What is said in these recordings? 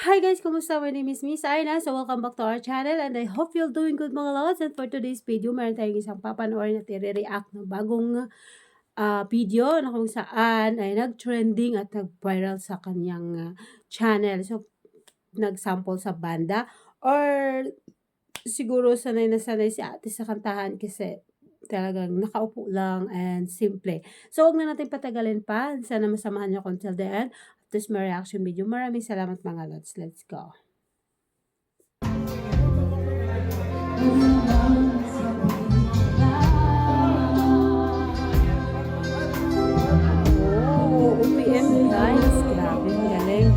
Hi guys, kumusta? My name is Miss Aina. So welcome back to our channel and I hope you're doing good mga lods. And for today's video, meron tayong isang papanoorin at i-react na bagong video na kung saan ay nag-trending at nag-viral sa kanyang channel. So nag-sample sa banda or siguro sanay na sanay si ate sa kantahan kasi talagang nakaupo lang and simple. So, huwag na natin patagalin pa. Sana masamahan niyo ako until the end of this my reaction video. Maraming salamat mga lods. Let's go. Oh, OPM guys. Grabe, ang galing.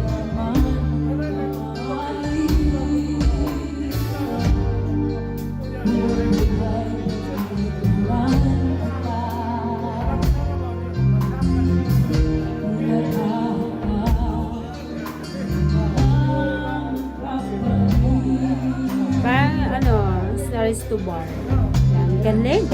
Stars to bar. Yan, galing.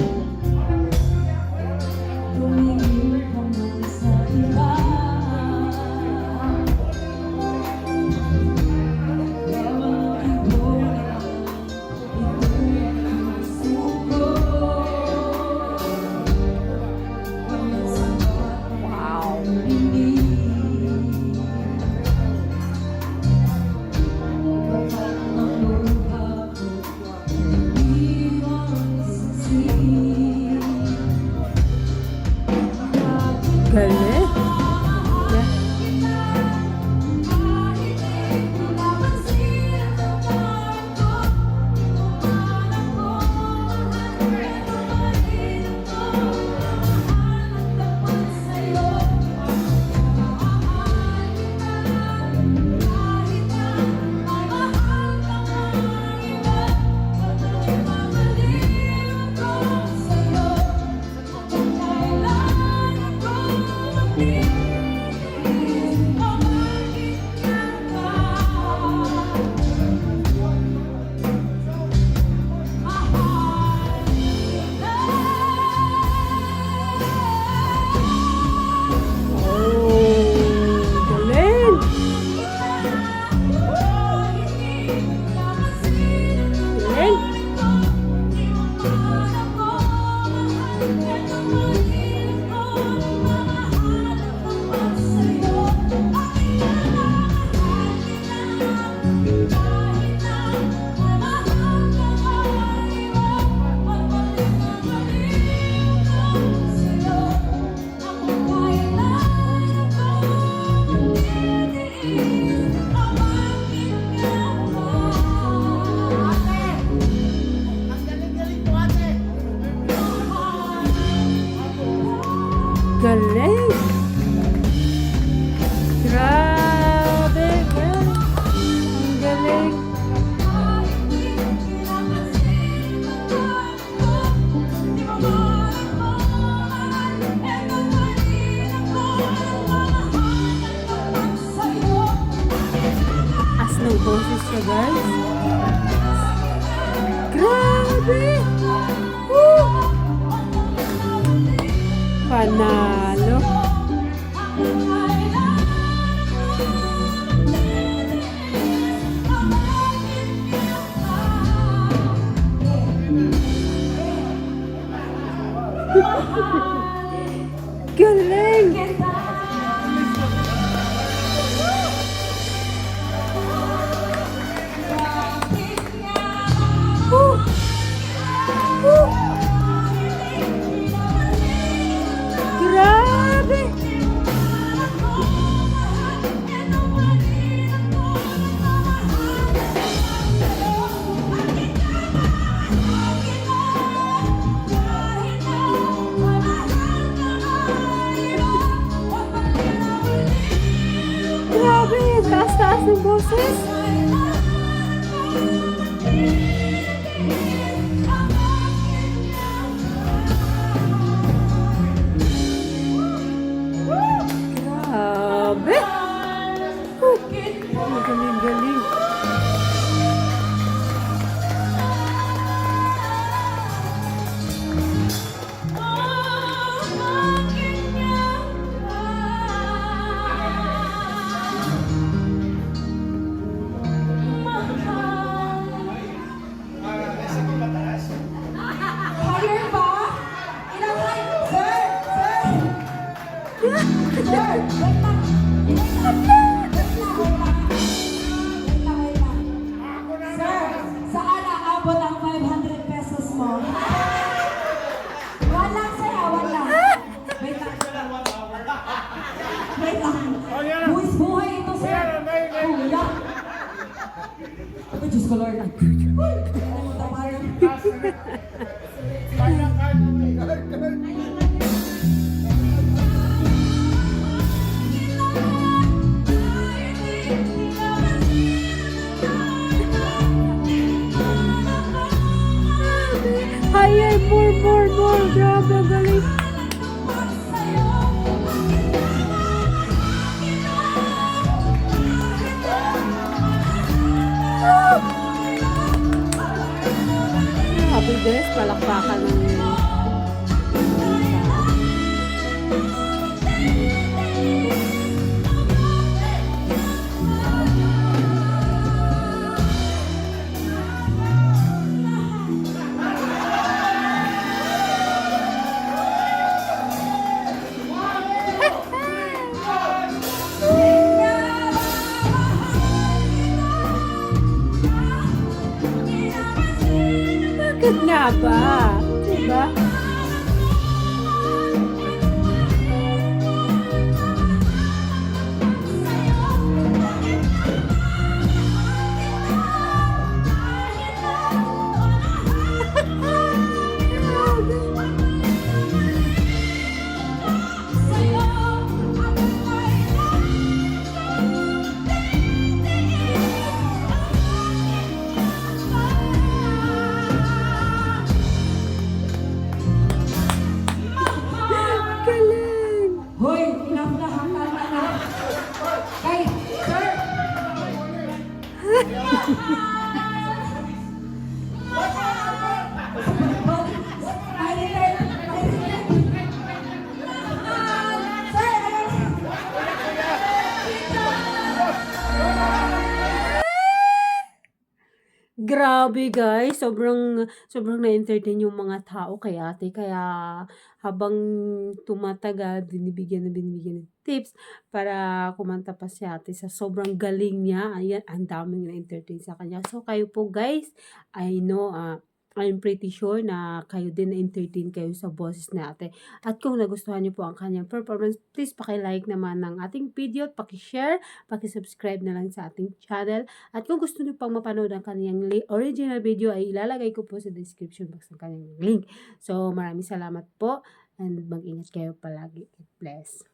Galing. Galing! Grabe! Ang galing! As ng boses siya, guys. Grabe! Woo! Panalo. Galing. Grabe! Grabe! Taas-taas ng boses! Grabe! Galing-galing. Ako, Diyos ko, Lord. Higher, more. Grabe, ang galing. Grabe guys, palakpakan ng bakit nga ba? Diba? Galing! Hoy, enough na, hanggang na. Kay, sir! Grabe guys, sobrang na-entertain yung mga tao kay ate. Kaya habang tumatagal, binibigyan ng tips para kumanta pa si ate sa sobrang galing niya. Ayan, ang daming na-entertain sa kanya. So kayo po guys, I know, I'm pretty sure na kayo din na-entertain kayo sa boses ni ate. At kung nagustuhan niyo po ang kanyang performance, please paki-like naman ng ating video at paki-share, paki-subscribe na lang sa ating channel. At kung gusto niyo pang mapanood ang kanyang original video, ay ilalagay ko po sa description box ng kanyang link. So maraming salamat po and mag-ingat kayo palagi. God bless.